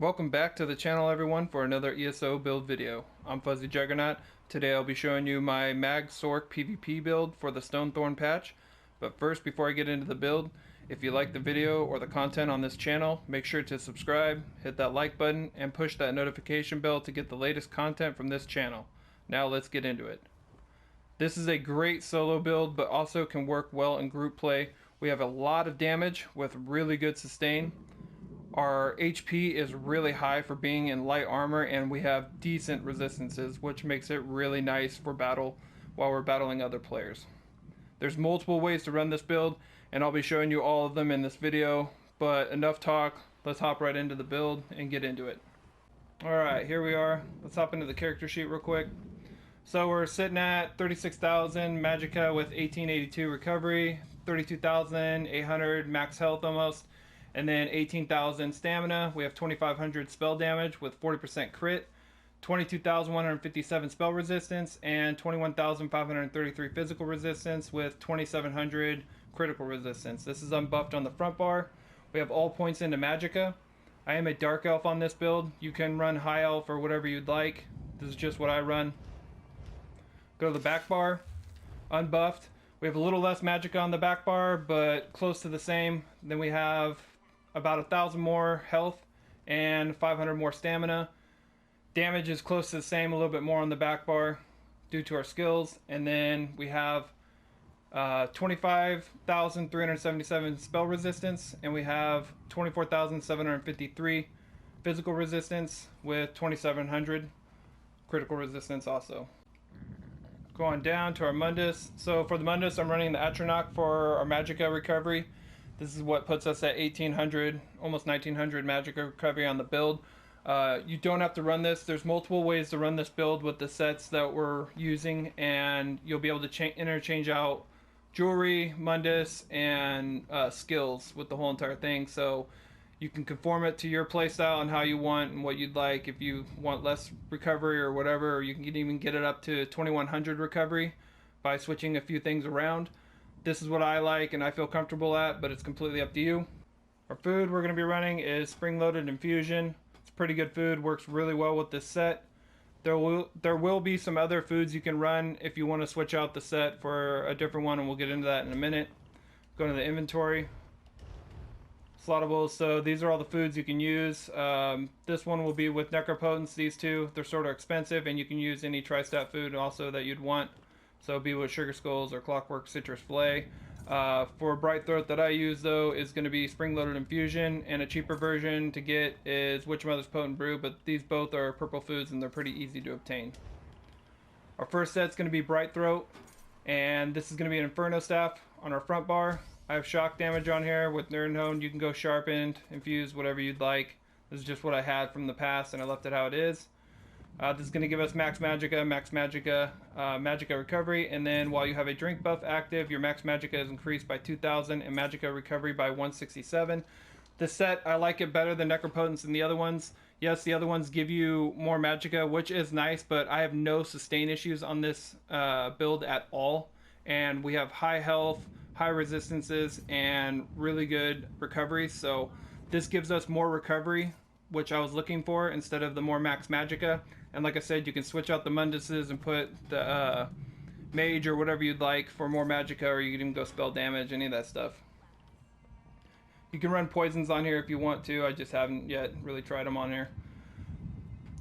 Welcome back to the channel, everyone, for another ESO build video. I'm Fuzzy Juggernaut. Today I'll be showing you my Mag Sorc PvP build for the Stonethorn patch. But first, before I get into the build, if you like the video or the content on this channel, make sure to subscribe, hit that like button, and push that notification bell to get the latest content from this channel. Now let's get into it. This is a great solo build, but also can work well in group play. We have a lot of damage with really good sustain. Our HP is really high for being in light armor, and we have decent resistances, which makes it really nice for battle while we're battling other players. There's multiple ways to run this build, and I'll be showing you all of them in this video, but enough talk, let's hop right into the build and get into it. Alright, here we are. Let's hop into the character sheet real quick. So we're sitting at 36,000 Magicka with 1882 recovery, 32,800 max health almost, and then 18,000 stamina. We have 2,500 spell damage with 40% crit, 22,157 spell resistance, and 21,533 physical resistance with 2,700 critical resistance. This is unbuffed on the front bar. We have all points into Magicka. I am a dark elf on this build. You can run high elf or whatever you'd like. This is just what I run. Go to the back bar, unbuffed. We have a little less Magicka on the back bar, but close to the same. Then we have about 1,000 more health and 500 more stamina. Damage is close to the same, a little bit more on the back bar due to our skills. And then we have 25,377 spell resistance, and we have 24,753 physical resistance with 2,700 critical resistance also. Going down to our Mundus. So for the Mundus, I'm running the Atronach for our Magicka recovery. This is what puts us at 1,800, almost 1,900 Magicka recovery on the build. You don't have to run this. There's multiple ways to run this build with the sets that we're using, and you'll be able to interchange out jewelry, Mundus, and skills with the whole entire thing. So you can conform it to your playstyle and how you want and what you'd like. If you want less recovery or whatever, or you can even get it up to 2,100 recovery by switching a few things around. This is what I like and I feel comfortable at, but it's completely up to you. Our food we're going to be running is spring-loaded infusion. It's pretty good food, works really well with this set. There will be some other foods you can run if you want to switch out the set for a different one, and we'll get into that in a minute. Go to the inventory. Slottables, so these are all the foods you can use. This one will be with necropotence, these two. They're sort of expensive, and you can use any tri-stat food also that you'd want. So be with sugar skulls or clockwork citrus fillet. For bright throat that I use though is going to be spring loaded infusion, and a cheaper version to get is Witch Mother's Potent Brew, but these both are purple foods and they're pretty easy to obtain. Our first set's going to be bright throat, and this is going to be an Inferno Staff on our front bar. I have shock damage on here with Nerdhone. You can go sharpened, infused, whatever you'd like. This is just what I had from the past and I left it how it is. This is going to give us max Magicka, Magicka recovery, and then while you have a drink buff active, your max Magicka is increased by 2,000 and Magicka recovery by 167. This set, I like it better than necropotence than the other ones. Yes, the other ones give you more Magicka, which is nice, but I have no sustain issues on this build at all. And we have high health, high resistances, and really good recovery, so this gives us more recovery, which I was looking for, instead of the more max Magicka. And like I said, you can switch out the Munduses and put the Mage or whatever you'd like for more Magicka, or you can even go spell damage, any of that stuff. You can run poisons on here if you want to. I just haven't yet really tried them on here.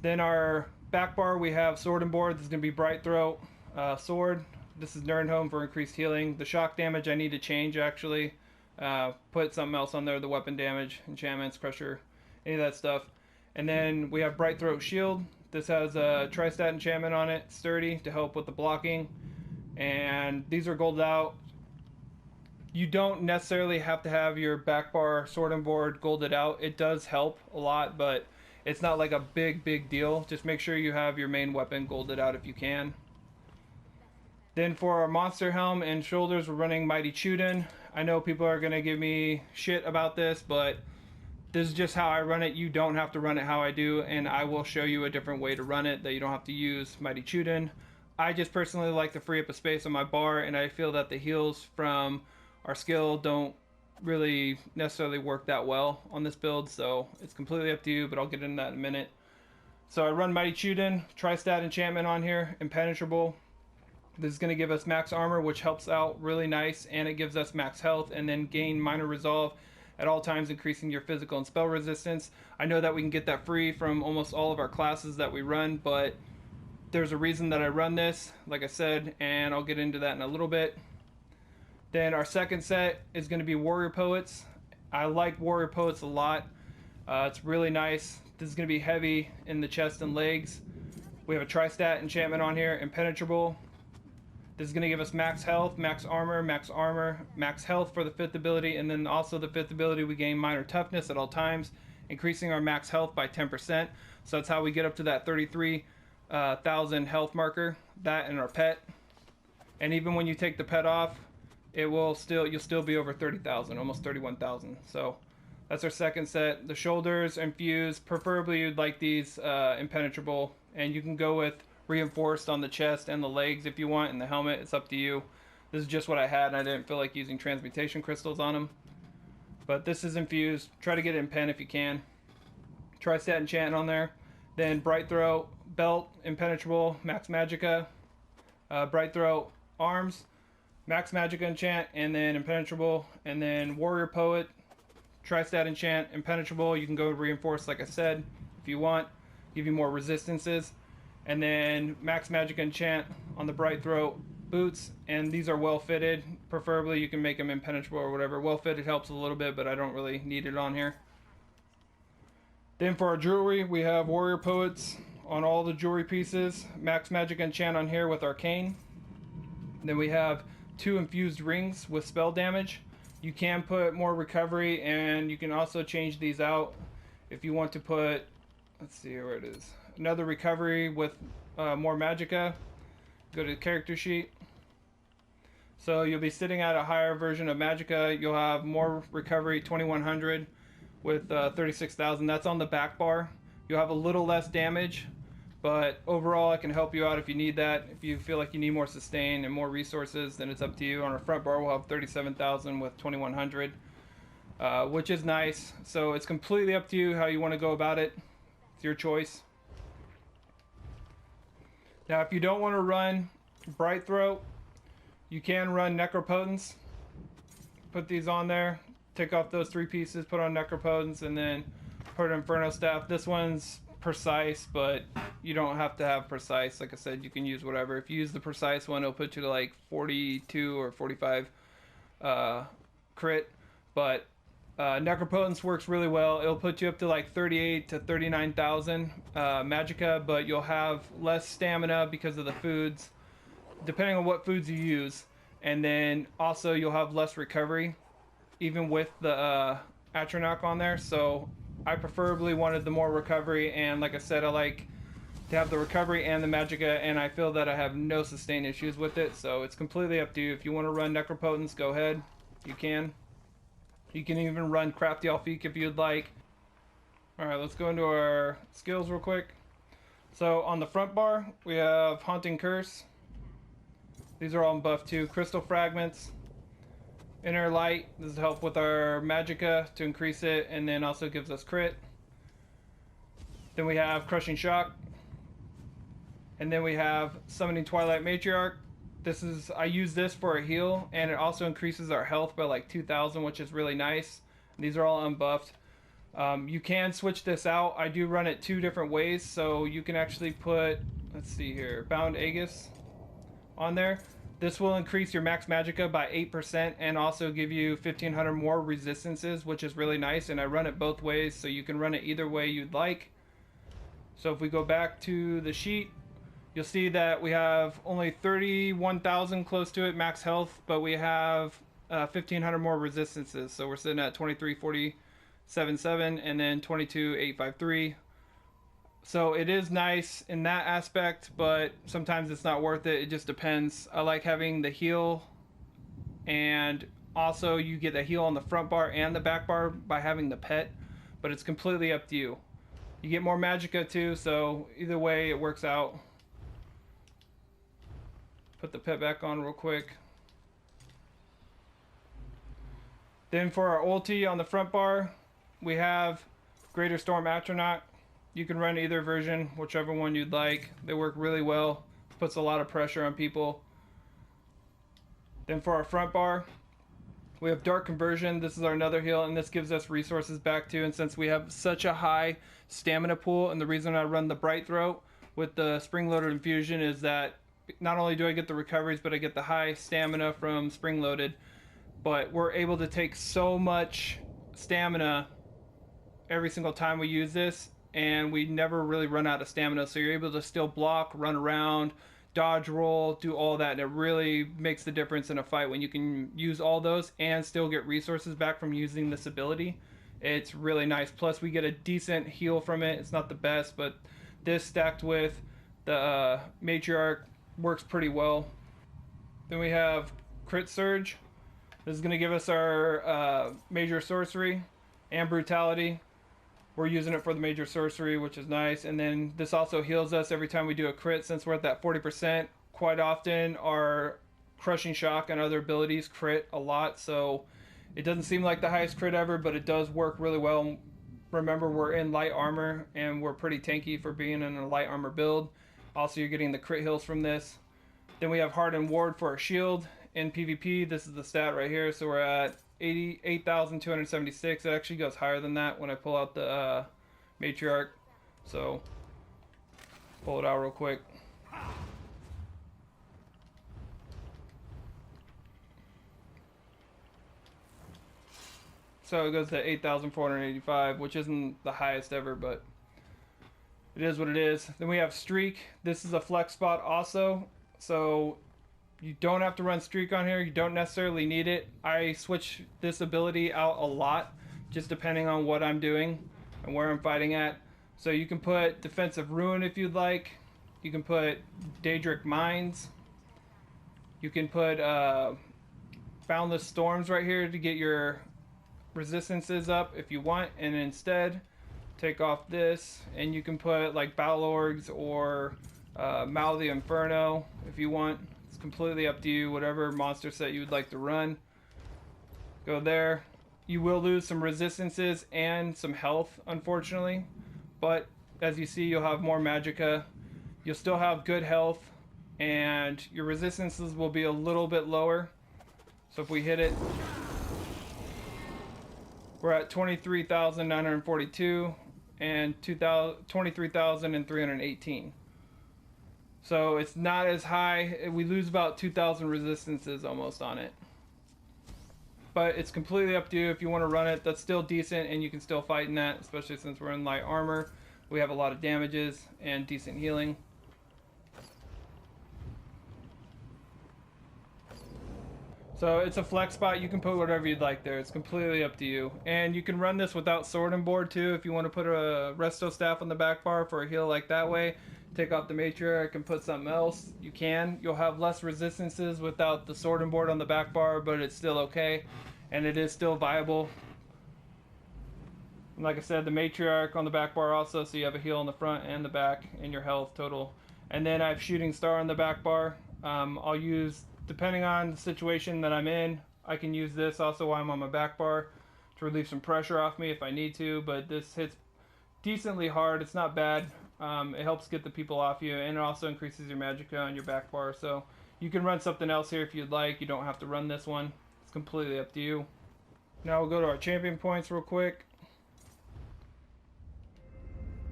Then our back bar, we have Sword and Board. This is going to be Bright Throat Sword. This is Nerdhone for increased healing. The shock damage I need to change actually. Put something else on there, the weapon damage, enchantments, pressure, any of that stuff. And then we have Bright Throat Shield. This has a tri-stat enchantment on it, sturdy, to help with the blocking. And these are golded out. You don't necessarily have to have your back bar sword and board golded out. It does help a lot, but it's not like a big deal. Just make sure you have your main weapon golded out if you can. Then for our monster helm and shoulders, we're running Mighty Chuden. I know people are going to give me shit about this, but this is just how I run it. You don't have to run it how I do, and I will show you a different way to run it that you don't have to use Mighty Chuden. I just personally like to free up a space on my bar, and I feel that the heals from our skill don't really necessarily work that well on this build, so it's completely up to you, but I'll get into that in a minute. So I run Mighty Chuden, Tri-Stat enchantment on here, Impenetrable. This is going to give us max armor, which helps out really nice, and it gives us max health, and then gain minor resolve at all times, increasing your physical and spell resistance. I know that we can get that free from almost all of our classes that we run, but there's a reason that I run this, like I said, and I'll get into that in a little bit. Then our second set is going to be Warrior Poets. I like Warrior Poets a lot. It's really nice. This is going to be heavy in the chest and legs. We have a Tri-Stat enchantment on here, Impenetrable. This is going to give us max health, max armor, max health for the 5th ability, and then also the 5th ability we gain minor toughness at all times, increasing our max health by 10%. So that's how we get up to that 33,000 health marker, that and our pet. And even when you take the pet off, you'll still be over 30,000, almost 31,000. So that's our second set. The shoulders infused, preferably you'd like these impenetrable, and you can go with reinforced on the chest and the legs if you want, and the helmet, it's up to you. This is just what I had, and I didn't feel like using transmutation crystals on them. But this is infused. Try to get it in pen if you can. Tri-Stat enchant on there. Then Bright Throw, belt, impenetrable, max Magicka. Bright Throw arms, max Magicka enchant, and then impenetrable. And then Warrior Poet, Tri-Stat enchant, impenetrable. You can go reinforced like I said if you want. Give you more resistances. And then max Magicka enchant on the Bright Throw boots, and these are well fitted. Preferably you can make them impenetrable or whatever. Well fitted helps a little bit, but I don't really need it on here. Then for our jewelry, we have Warrior Poets on all the jewelry pieces. Max Magicka enchant on here with Arcane. Then we have 2 infused rings with spell damage. You can put more recovery, and you can also change these out if you want to put, let's see where it is, another recovery with more Magicka. Go to the character sheet. So you'll be sitting at a higher version of Magicka. You'll have more recovery, 2100 with 36,000. That's on the back bar. You'll have a little less damage, but overall I can help you out if you need that. If you feel like you need more sustain and more resources, then it's up to you. On our front bar we'll have 37,000 with 2100, which is nice. So it's completely up to you how you want to go about it. It's your choice. Now if you don't want to run Bright Throw, you can run Necropotence. Put these on there, take off those 3 pieces, put on Necropotence, and then put Inferno Staff. This one's precise, but you don't have to have precise. Like I said, you can use whatever. If you use the precise one, it'll put you to like 42 or 45 crit, but Necropotence works really well. It'll put you up to like 38 to 39,000 Magicka, but you'll have less stamina because of the foods, depending on what foods you use. And then also you'll have less recovery, even with the Atronach on there. So I preferably wanted the more recovery, and like I said, I like to have the recovery and the Magicka, and I feel that I have no sustain issues with it. So it's completely up to you. If you want to run Necropotence, go ahead. You can. You can even run Crafty Alfiq if you'd like. Alright, let's go into our skills real quick. So on the front bar, we have Haunting Curse. These are all in buff too. Crystal Fragments. Inner Light. This is help with our Magicka to increase it, and then also gives us crit. Then we have Crushing Shock. And then we have Summoning Twilight Matriarch. I use this for a heal, and it also increases our health by like 2,000, which is really nice. These are all unbuffed. You can switch this out. I do run it 2 different ways, so you can actually put, let's see here, Bound Aegis on there. This will increase your max Magicka by 8% and also give you 1,500 more resistances, which is really nice, and I run it both ways, so you can run it either way you'd like. So if we go back to the sheet, you'll see that we have only 31,000 close to it max health, but we have 1,500 more resistances. So we're sitting at 23,477 and then 22,853. So it is nice in that aspect, but sometimes it's not worth it. It just depends. I like having the heal, and also you get the heal on the front bar and the back bar by having the pet, but it's completely up to you. You get more Magicka too, so either way it works out. Put the pet back on real quick. Then for our ulti on the front bar, we have Greater Storm Atronach. You can run either version, whichever one you'd like. They work really well. Puts a lot of pressure on people. Then for our front bar, we have Dark Conversion. This is our another heal, and this gives us resources back too. And since we have such a high stamina pool, and the reason I run the Bright Throat with the spring-loaded infusion is that not only do I get the recoveries, but I get the high stamina from spring-loaded. But we're able to take so much stamina every single time we use this, and we never really run out of stamina. So you're able to still block, run around, dodge roll, do all that, and it really makes the difference in a fight when you can use all those and still get resources back from using this ability. It's really nice. Plus we get a decent heal from it. It's not the best, but this stacked with the Matriarch works pretty well. Then we have Crit Surge. This is going to give us our Major Sorcery and Brutality. We're using it for the Major Sorcery, which is nice. And then this also heals us every time we do a crit. Since we're at that 40%, quite often our Crushing Shock and other abilities crit a lot. So it doesn't seem like the highest crit ever, but it does work really well. Remember, we're in light armor, and we're pretty tanky for being in a light armor build. Also, you're getting the crit heals from this. Then we have Hardened Ward for our shield. In PvP, this is the stat right here. So we're at 88,276. It actually goes higher than that when I pull out the Matriarch. So pull it out real quick. So it goes to 8,485, which isn't the highest ever, but it is what it is. Then we have Streak. This is a flex spot also. So you don't have to run Streak on here. You don't necessarily need it. I switch this ability out a lot, just depending on what I'm doing and where I'm fighting at. So you can put Defensive Ruin if you'd like. You can put Daedric Mines. You can put Boundless Storms right here to get your resistances up if you want. And instead, take off this. And you can put like Balorgs or Mal the Inferno if you want. It's completely up to you, whatever monster set you would like to run. Go there. You will lose some resistances and some health, unfortunately. But as you see, you'll have more Magicka. You'll still have good health, and your resistances will be a little bit lower. So if we hit it, we're at 23,942 and 23,318. So it's not as high. We lose about 2,000 resistances almost on it. But it's completely up to you if you want to run it. That's still decent, and you can still fight in that, especially since we're in light armor. We have a lot of damages and decent healing. So it's a flex spot. You can put whatever you'd like there. It's completely up to you. And you can run this without sword and board too. If you want to put a resto staff on the back bar for a heal like that way, take off the Matriarch and put something else, you can. You'll have less resistances without the sword and board on the back bar, but it's still okay. And it is still viable. And like I said, the Matriarch on the back bar also, so you have a heal on the front and the back and your health total. And then I have Shooting Star on the back bar. I'll use, depending on the situation that I'm in, I can use this also while I'm on my back bar to relieve some pressure off me if I need to, but this hits decently hard. It's not bad. It helps get the people off you, and it also increases your Magicka on your back bar. So you can run something else here if you'd like. You don't have to run this one. It's completely up to you. Now we'll go to our champion points real quick.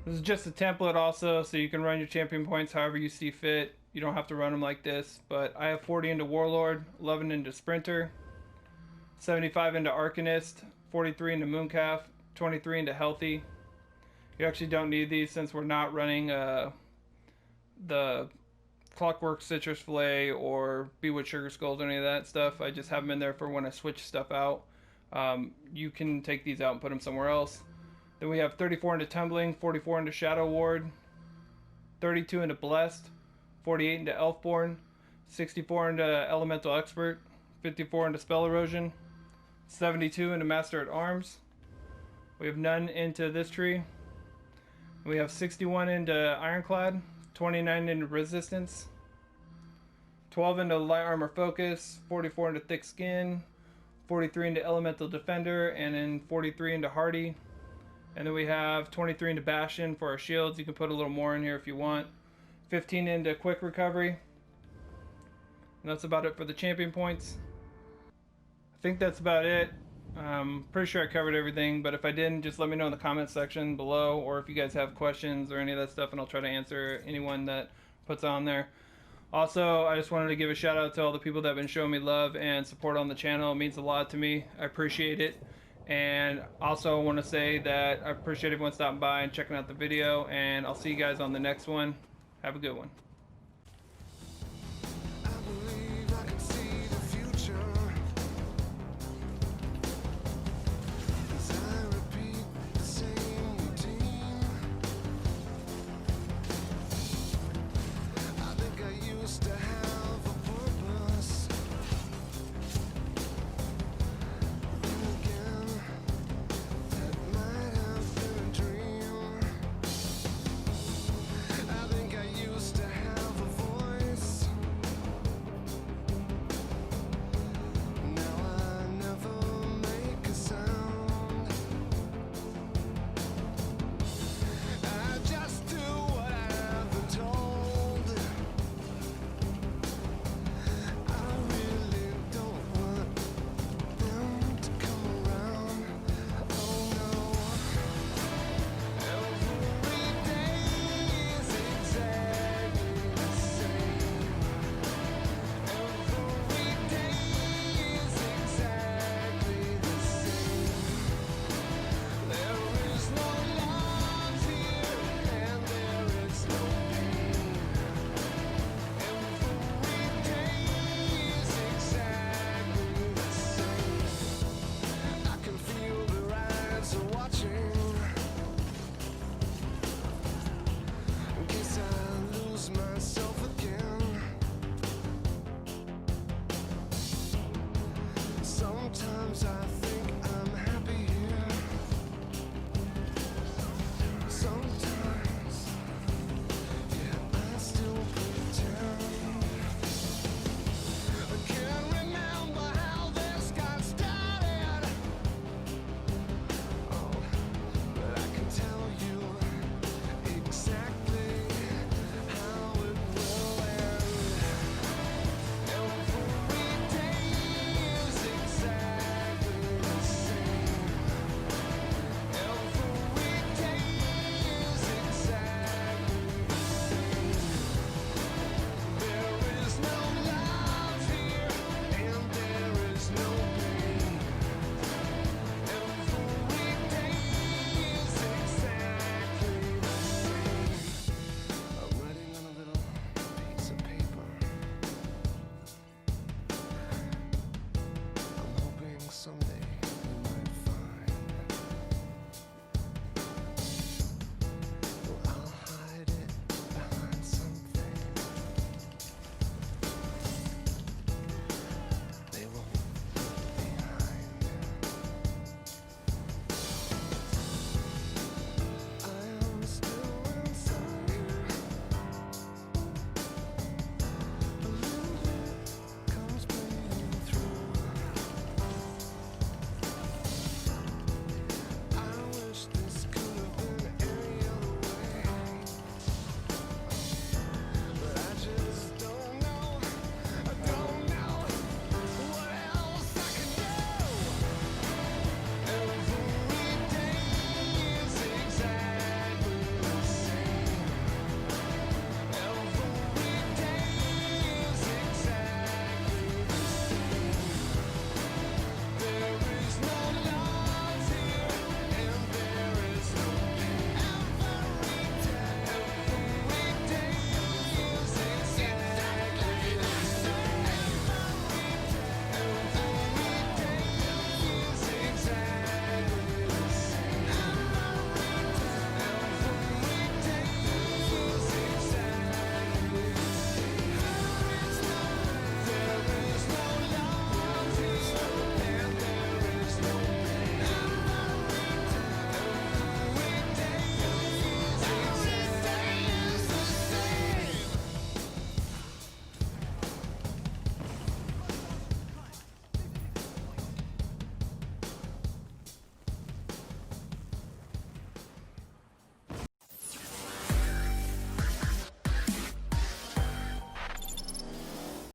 This is just a template also, so you can run your champion points however you see fit. You don't have to run them like this, but I have 40 into Warlord, 11 into Sprinter, 75 into Arcanist, 43 into Mooncalf, 23 into Healthy. You actually don't need these since we're not running the Clockwork Citrus Fillet or Bewitched Sugar Skulls or any of that stuff. I just have them in there for when I switch stuff out. You can take these out and put them somewhere else. Then we have 34 into Tumbling, 44 into Shadow Ward, 32 into Blessed, 48 into Elfborn, 64 into Elemental Expert, 54 into Spell Erosion, 72 into Master at Arms. We have none into this tree. We have 61 into Ironclad, 29 into Resistance, 12 into Light Armor Focus, 44 into Thick Skin, 43 into Elemental Defender, and then 43 into Hardy. And then we have 23 into Bastion for our shields. You can put a little more in here if you want. 15 into Quick Recovery. And that's about it for the champion points. I think that's about it. Pretty sure I covered everything, but if I didn't, just let me know in the comments section below, or if you guys have questions or any of that stuff, and I'll try to answer anyone that puts on there. Also, I just wanted to give a shout out to all the people that have been showing me love and support on the channel. It means a lot to me. I appreciate it. And also I want to say that I appreciate everyone stopping by and checking out the video, and I'll see you guys on the next one. Have a good one.